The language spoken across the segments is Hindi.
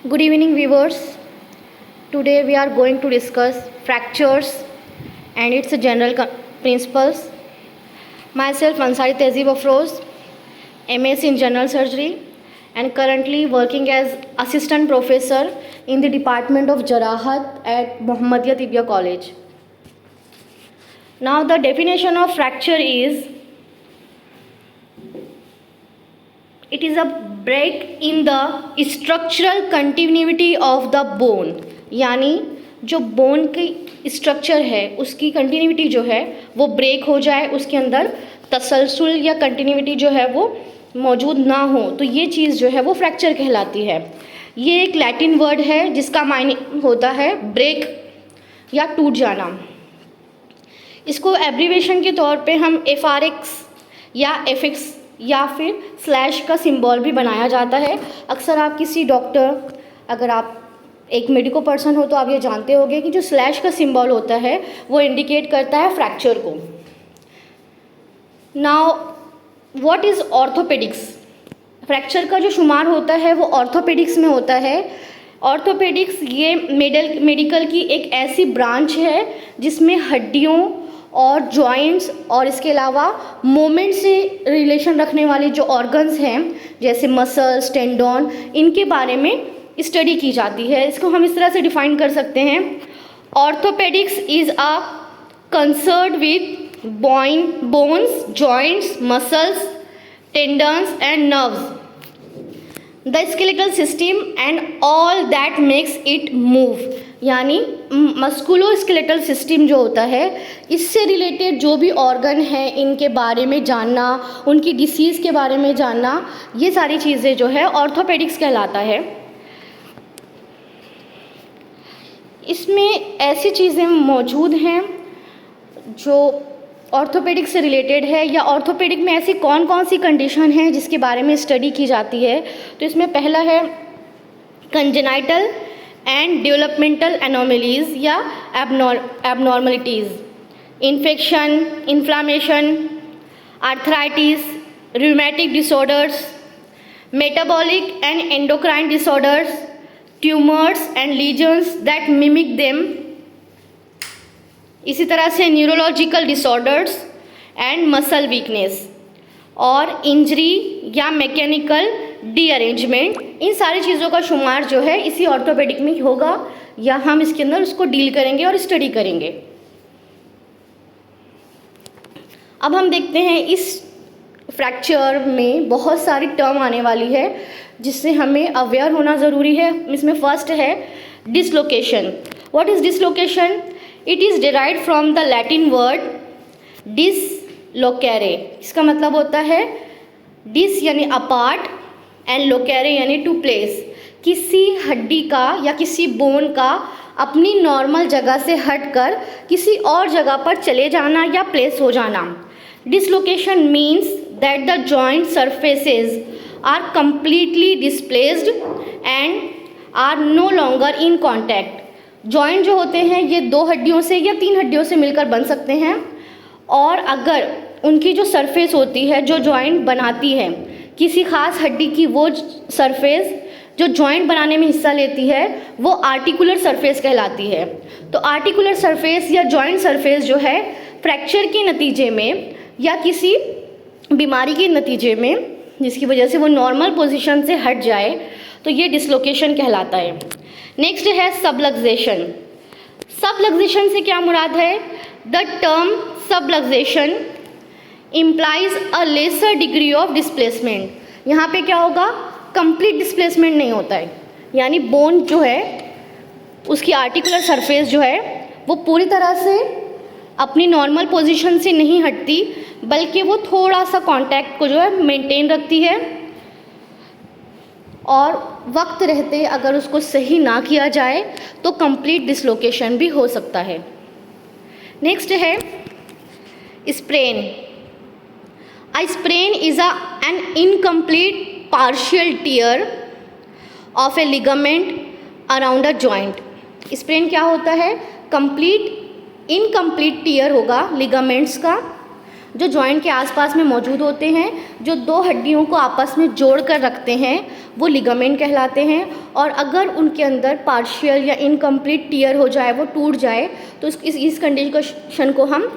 Good evening, viewers. Today we are going to discuss fractures and its general principles. Myself, Ansari Tehzeeb Afroz, MS in General Surgery, and currently working as Assistant Professor in the Department of Jarahat at Muhammadiyah Tibia College. Now, the definition of fracture is: it is a break in the structural continuity of the bone. यानी जो बोन की स्ट्रक्चर है उसकी कंटिन्यूटी जो है वो ब्रेक हो जाए, उसके अंदर तसलसल या कंटिन्यूटी जो है वो मौजूद ना हो, तो ये चीज़ जो है वो फ्रैक्चर कहलाती है। ये एक लैटिन वर्ड है जिसका मायने होता है ब्रेक या टूट जाना। इसको एब्रीवेशन के तौर पे हम FRX या FX या फिर स्लैश का सिंबल भी बनाया जाता है। अक्सर आप किसी डॉक्टर, अगर आप एक मेडिकल पर्सन हो तो आप ये जानते होंगे कि जो स्लैश का सिंबल होता है वो इंडिकेट करता है फ्रैक्चर को। Now what is orthopaedics? Fracture का जो शुमार होता है वो ऑर्थोपेडिक्स में होता है। ऑर्थोपेडिक्स ये मेडिकल की एक ऐसी ब्रांच है जिसमें हड्डियों और जॉइंट्स और इसके अलावा मूवमेंट से रिलेशन रखने वाले जो ऑर्गन्स हैं जैसे मसल्स, टेंडन, इनके बारे में स्टडी की जाती है। इसको हम इस तरह से डिफाइन कर सकते हैं: orthopaedics is a concern with bones, joints, muscles, tendons and nerves, the skeletal system and all that makes it move. यानी मस्कुलो स्केलेटल सिस्टम जो होता है, इससे रिलेटेड जो भी ऑर्गन है इनके बारे में जानना, उनकी डिसीज़ के बारे में जानना, ये सारी चीज़ें जो है ऑर्थोपेडिक्स कहलाता है। इसमें ऐसी चीज़ें मौजूद हैं जो ऑर्थोपेडिक से रिलेटेड है, या ऑर्थोपेडिक में ऐसी कौन कौन सी कंडीशन है जिसके बारे में स्टडी की जाती है। तो इसमें पहला है कंजेनाइटल एंड डेवलपमेंटल एनोमलीज या abnormalities, infection, inflammation, arthritis, rheumatic disorders, metabolic and endocrine disorders, tumours and lesions that mimic them. इसी तरह से neurological disorders and muscle weakness और इंजरी या मैकेनिकल डीअरेंजमेंट, इन सारी चीज़ों का शुमार जो है इसी ऑर्थोपेडिक में होगा, या हम इसके अंदर उसको डील करेंगे और स्टडी करेंगे। अब हम देखते हैं इस फ्रैक्चर में बहुत सारी टर्म आने वाली है जिससे हमें अवेयर होना ज़रूरी है। इसमें फर्स्ट है dislocation. What is dislocation? It is derived from the Latin word dislocare. इसका मतलब होता है डिस यानी अपार्ट एंड लोकेरे यानी टू प्लेस। किसी हड्डी का या किसी बोन का अपनी नॉर्मल जगह से हटकर किसी और जगह पर चले जाना या प्लेस हो जाना। Dislocation means that the joint surfaces are completely displaced and are no longer in contact। Joint जो होते हैं ये दो हड्डियों से या तीन हड्डियों से मिलकर बन सकते हैं, और अगर उनकी जो सरफेस होती है जो जॉइंट बनाती है किसी ख़ास हड्डी की, वो सरफेस जो जॉइंट बनाने में हिस्सा लेती है वो आर्टिकुलर सरफेस कहलाती है। तो आर्टिकुलर सरफेस या जॉइंट सरफेस जो है फ्रैक्चर के नतीजे में या किसी बीमारी के नतीजे में जिसकी वजह से वो नॉर्मल पोजीशन से हट जाए तो ये डिसलोकेशन कहलाता है। नेक्स्ट है सबलक्सेशन। सबलक्सेशन से क्या मुराद है? The term subluxation implies a lesser degree of displacement. यहाँ पे क्या होगा? कंप्लीट डिस्प्लेसमेंट नहीं होता है, यानी बोन जो है उसकी आर्टिकुलर सरफेस जो है वो पूरी तरह से अपनी नॉर्मल पोजीशन से नहीं हटती, बल्कि वो थोड़ा सा कांटेक्ट को जो है मेंटेन रखती है, और वक्त रहते अगर उसको सही ना किया जाए तो कंप्लीट डिसलोकेशन भी हो सकता है। नेक्स्ट है sprain. A sprain is an incomplete partial tier of A ligament around a joint. Sprain क्या होता है? इनकम्प्लीट टीयर होगा लिगामेंट्स का जो जॉइंट के आसपास में मौजूद होते हैं, जो दो हड्डियों को आपस में जोड़ कर रखते हैं, वो लिगामेंट कहलाते हैं। और अगर उनके अंदर पार्शियल या इनकम्प्लीट टियर हो जाए, वो टूट जाए, तो इस कंडीशन को हम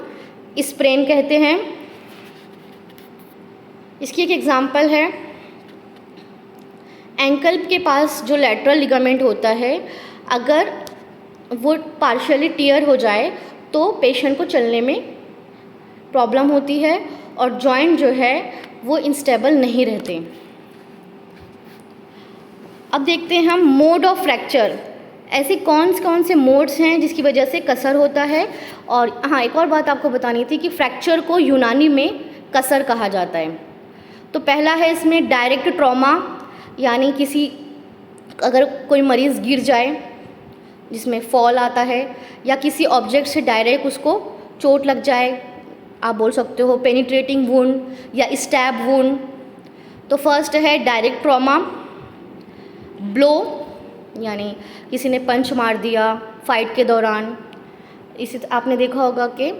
स्प्रेन कहते हैं। इसकी एक एग्जांपल है, एंकल के पास जो लैटरल लिगामेंट होता है, अगर वो पार्शियली टियर हो जाए तो पेशेंट को चलने में प्रॉब्लम होती है और जॉइंट जो है वो इंस्टेबल नहीं रहते। अब देखते हैं हम मोड ऑफ फ्रैक्चर, ऐसे कौन से मोड्स हैं जिसकी वजह से कसर होता है। और हाँ, एक और बात आपको बतानी थी कि फ्रैक्चर को यूनानी में कसर कहा जाता है। तो पहला है इसमें डायरेक्ट ट्रॉमा, यानी अगर कोई मरीज़ गिर जाए जिसमें फॉल आता है, या किसी ऑब्जेक्ट से डायरेक्ट उसको चोट लग जाए, आप बोल सकते हो पेनिट्रेटिंग वुंड या स्टैब वुंड। तो फर्स्ट है डायरेक्ट ट्रॉमा। ब्लो, यानी किसी ने पंच मार दिया फाइट के दौरान। इसी आपने देखा होगा कि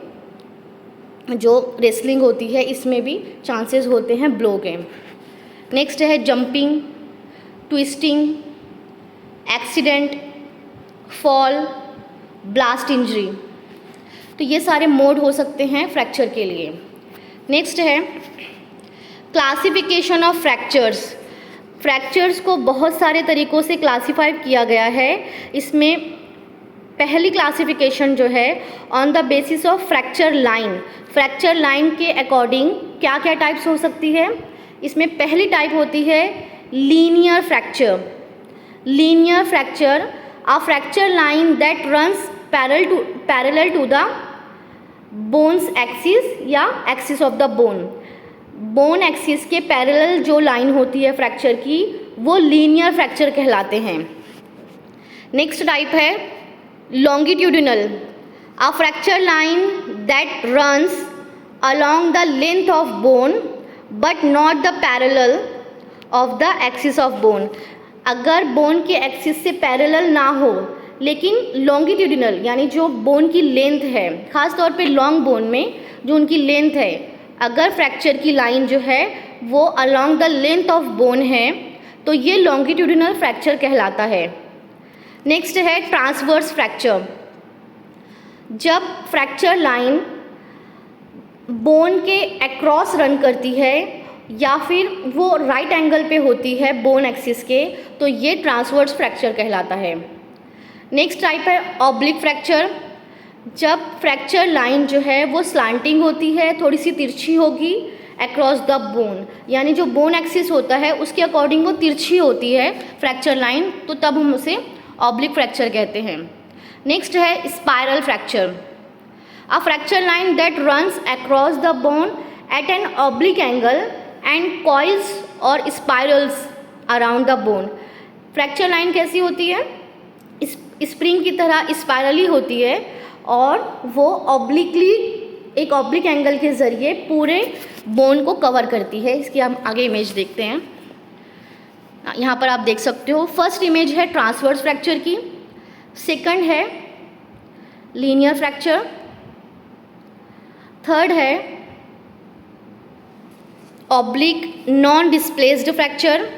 जो रेसलिंग होती है इसमें भी चांसेस होते हैं ब्लो के। नेक्स्ट है jumping, twisting, accident, fall, blast injury. तो ये सारे मोड हो सकते हैं फ्रैक्चर के लिए। नेक्स्ट है क्लासिफिकेशन ऑफ फ्रैक्चर्स। फ्रैक्चर्स को बहुत सारे तरीक़ों से क्लासीफाई किया गया है। इसमें पहली क्लासिफिकेशन जो है on the basis of fracture line. Fracture line के अकॉर्डिंग क्या क्या टाइप्स हो सकती है। इसमें पहली टाइप होती है linear fracture. Linear fracture, a fracture line that runs parallel to the bone's axis या axis of the bone। Bone axis के पैरेलल जो लाइन होती है फ्रैक्चर की, वो लीनियर फ्रैक्चर कहलाते हैं। नेक्स्ट टाइप है longitudinal, a fracture line that runs along the length of bone but not the parallel of the axis of bone। अगर बोन के एक्सिस से पैरेलल ना हो लेकिन लॉन्गिट्यूडिनल, यानी जो बोन की लेंथ है, ख़ास तौर पे लॉन्ग बोन में जो उनकी लेंथ है, अगर फ्रैक्चर की लाइन जो है वो along the length of bone है, तो ये लॉन्गिट्यूडिनल फ्रैक्चर कहलाता है। नेक्स्ट है ट्रांसवर्स फ्रैक्चर। जब फ्रैक्चर लाइन बोन के अक्रॉस रन करती है या फिर वो राइट एंगल पे होती है बोन एक्सिस के, तो ये ट्रांसवर्स फ्रैक्चर कहलाता है। नेक्स्ट टाइप है ऑब्लिक फ्रैक्चर। जब फ्रैक्चर लाइन जो है वो स्लांटिंग होती है, थोड़ी सी तिरछी होगी अक्रॉस द बोन, यानी जो बोन एक्सिस होता है उसके अकॉर्डिंग वो तिरछी होती है फ्रैक्चर लाइन, तो तब हम उसे ऑब्लिक फ्रैक्चर कहते हैं। नेक्स्ट है spiral fracture, a fracture line that runs across the bone at an oblique angle and coils और spirals around the bone. Fracture line कैसी होती है, स्प्रिंग की तरह स्पाइरली होती है और वो ऑब्लिकली एक ऑब्लिक एंगल के ज़रिए पूरे बोन को कवर करती है। इसकी हम आगे इमेज देखते हैं। यहाँ पर आप देख सकते हो, फर्स्ट इमेज है ट्रांसवर्स फ्रैक्चर की, सेकंड है लीनियर फ्रैक्चर, थर्ड है ऑब्लिक नॉन डिस्प्लेस्ड फ्रैक्चर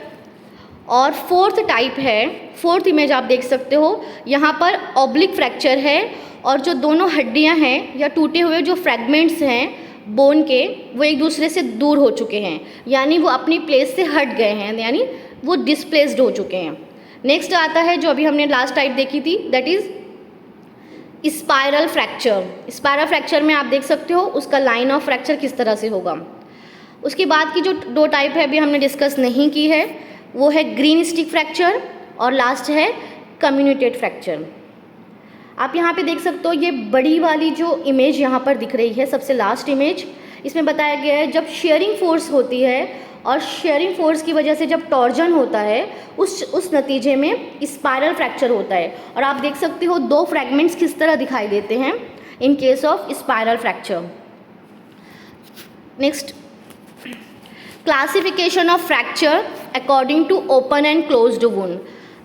और फोर्थ टाइप है, फोर्थ इमेज आप देख सकते हो, यहाँ पर ऑब्लिक फ्रैक्चर है और जो दोनों हड्डियाँ हैं या टूटे हुए जो फ्रैगमेंट्स हैं बोन के, वो एक दूसरे से दूर हो चुके हैं, यानी वो अपनी प्लेस से हट गए हैं, यानी वो डिस्प्लेस्ड हो चुके हैं। नेक्स्ट आता है जो अभी हमने लास्ट टाइप देखी थी, that is spiral fracture. Spiral fracture में आप देख सकते हो उसका लाइन ऑफ फ्रैक्चर किस तरह से होगा। उसके बाद की जो दो टाइप है अभी हमने डिस्कस नहीं की है, वो है ग्रीन स्टिक फ्रैक्चर और लास्ट है कम्युनिटेड फ्रैक्चर। आप यहाँ पे देख सकते हो ये बड़ी वाली जो इमेज यहाँ पर दिख रही है, सबसे लास्ट इमेज, इसमें बताया गया है जब शेयरिंग फोर्स होती है और शेयरिंग फोर्स की वजह से जब टॉर्जन होता है उस नतीजे में स्पाइरल फ्रैक्चर होता है। और आप देख सकते हो दो फ्रैगमेंट्स किस तरह दिखाई देते हैं in case of spiral fracture. Next, classification of fracture according to open and closed wound.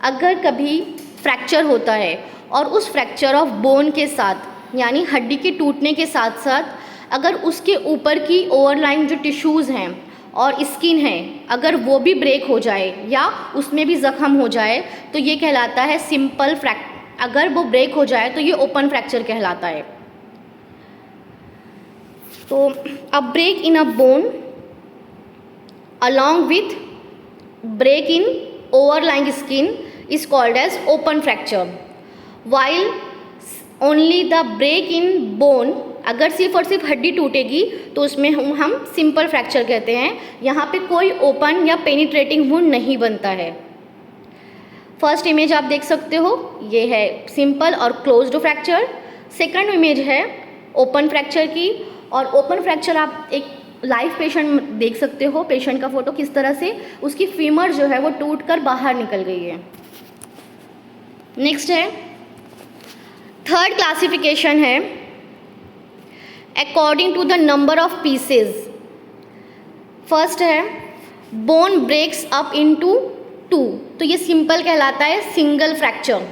अगर कभी फ्रैक्चर होता है और उस फ्रैक्चर ऑफ बोन के साथ, यानी हड्डी के टूटने के साथ साथ अगर उसके ऊपर की ओवरलाइंग जो टिश्यूज़ हैं और स्किन है अगर वो भी ब्रेक हो जाए या उसमें भी ज़ख्म हो जाए तो ये कहलाता है सिंपल अगर वो ब्रेक हो जाए तो ये ओपन फ्रैक्चर कहलाता है। तो a break in a bone along with break in overlying skin is called as open fracture, while only the break in bone, अगर सिर्फ और सिर्फ हड्डी टूटेगी तो उसमें हम सिंपल फ्रैक्चर कहते हैं। यहाँ पे कोई ओपन या पेनिट्रेटिंग वुंड नहीं बनता है। फर्स्ट इमेज आप देख सकते हो, ये है सिंपल और क्लोज्ड फ्रैक्चर। सेकंड इमेज है ओपन फ्रैक्चर की, और ओपन फ्रैक्चर आप एक लाइव पेशेंट देख सकते हो, पेशेंट का फोटो किस तरह से उसकी फीमर जो है वो टूटकर बाहर निकल गई है। नेक्स्ट है थर्ड क्लासिफिकेशन है according to the number of pieces. First है बोन ब्रेक्स अप इनटू 2, तो ये सिंपल कहलाता है सिंगल फ्रैक्चर।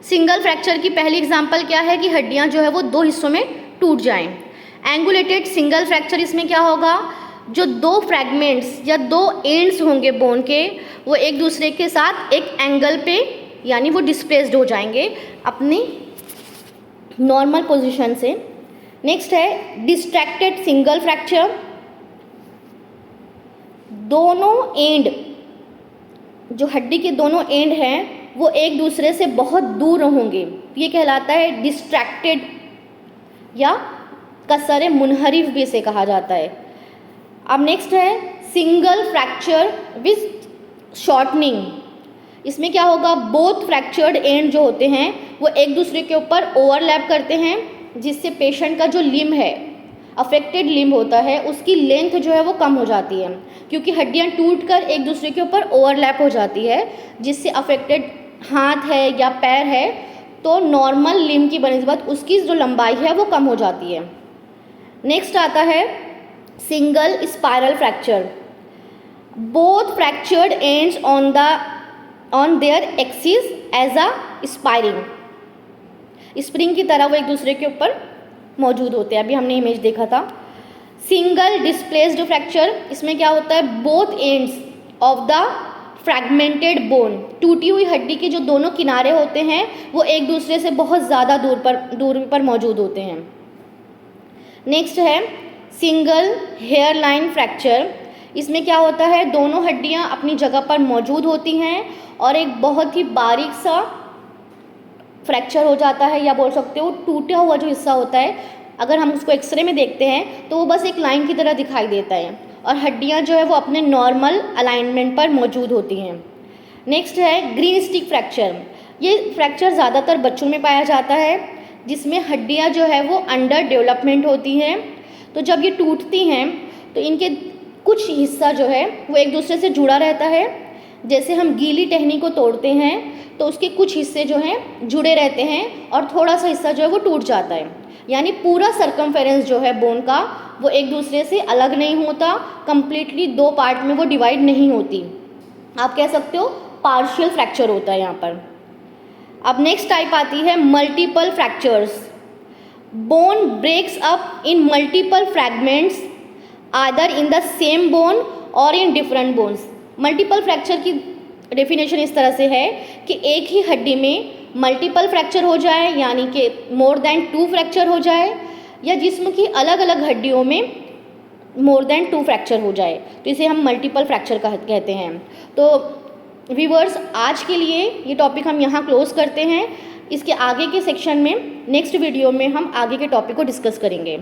सिंगल फ्रैक्चर की पहली एग्जांपल क्या है कि हड्डियां जो है वो 2 हिस्सों में टूट जाएं। एंगुलेटेड सिंगल फ्रैक्चर, इसमें क्या होगा, जो 2 फ्रैगमेंट्स या 2 एंड्स होंगे बोन के वो एक दूसरे के साथ एक एंगल पे यानी वो डिस्प्लेस्ड हो जाएंगे अपनी नॉर्मल पोजीशन से। नेक्स्ट है डिस्ट्रैक्टेड सिंगल फ्रैक्चर, दोनों एंड जो हड्डी के दोनों एंड हैं वो एक दूसरे से बहुत दूर होंगे, ये कहलाता है डिस्ट्रैक्टेड या कसर मुनहरिफ भी इसे कहा जाता है। अब नेक्स्ट है सिंगल फ्रैक्चर विथ शॉर्टनिंग, इसमें क्या होगा, बोथ फ्रैक्चर्ड एंड जो होते हैं वो एक दूसरे के ऊपर ओवरलैप करते हैं जिससे पेशेंट का जो लिम्ब है, अफेक्टेड लिम्ब होता है, उसकी लेंथ जो है वो कम हो जाती है क्योंकि हड्डियां टूटकर एक दूसरे के ऊपर ओवरलैप हो जाती है जिससे अफेक्टेड हाथ है या पैर है तो नॉर्मल लिम्ब की बनस्बत उसकी जो लंबाई है वो कम हो जाती है। नेक्स्ट आता है single spiral fracture, both fractured ends on their axis as a spiring, spring की तरह वो एक दूसरे के ऊपर मौजूद होते हैं। अभी हमने इमेज देखा था। सिंगल डिस्प्लेस्ड फ्रैक्चर, इसमेर क्या होता है, both ends of the fragmented bone, टूटी हुई हड्डी के जो दोनों किनारे होते हैं वो एक दूसरे से बहुत ज़्यादा दूरी पर मौजूद होते हैं। नेक्स्ट है सिंगल हेयर लाइन फ्रैक्चर, इसमें क्या होता है, दोनों हड्डियां अपनी जगह पर मौजूद होती हैं और एक बहुत ही बारीक सा फ्रैक्चर हो जाता है या बोल सकते हो टूटा हुआ जो हिस्सा होता है, अगर हम उसको एक्सरे में देखते हैं तो वो बस एक लाइन की तरह दिखाई देता है और हड्डियां जो है वो अपने नॉर्मल अलाइनमेंट पर मौजूद होती हैं। नेक्स्ट है ग्रीन स्टिक फ्रैक्चर, ये फ्रैक्चर ज़्यादातर बच्चों में पाया जाता है जिसमें हड्डियां जो है वो अंडर डेवलपमेंट होती हैं। तो जब ये टूटती हैं तो इनके कुछ हिस्सा जो है वो एक दूसरे से जुड़ा रहता है, जैसे हम गीली टहनी को तोड़ते हैं तो उसके कुछ हिस्से जो हैं जुड़े रहते हैं और थोड़ा सा हिस्सा जो है वो टूट जाता है, यानी पूरा सर्कमफेरेंस जो है बोन का वो एक दूसरे से अलग नहीं होता, कंप्लीटली 2 पार्ट में वो डिवाइड नहीं होती। आप कह सकते हो पार्शियल फ्रैक्चर होता है यहाँ पर। अब नेक्स्ट टाइप आती है multiple fractures, bone breaks up in multiple fragments either in the same bone और in different bones. Multiple fracture की डेफिनेशन इस तरह से है कि एक ही हड्डी में मल्टीपल फ्रैक्चर हो जाए यानी कि मोर देन 2 फ्रैक्चर हो जाए, या जिस्म की अलग अलग हड्डियों में मोर देन 2 फ्रैक्चर हो जाए, तो इसे हम मल्टीपल फ्रैक्चर कहते हैं। तो व्यूअर्स, आज के लिए ये टॉपिक हम यहाँ क्लोज करते हैं। इसके आगे के सेक्शन में नेक्स्ट वीडियो में हम आगे के टॉपिक को डिस्कस करेंगे।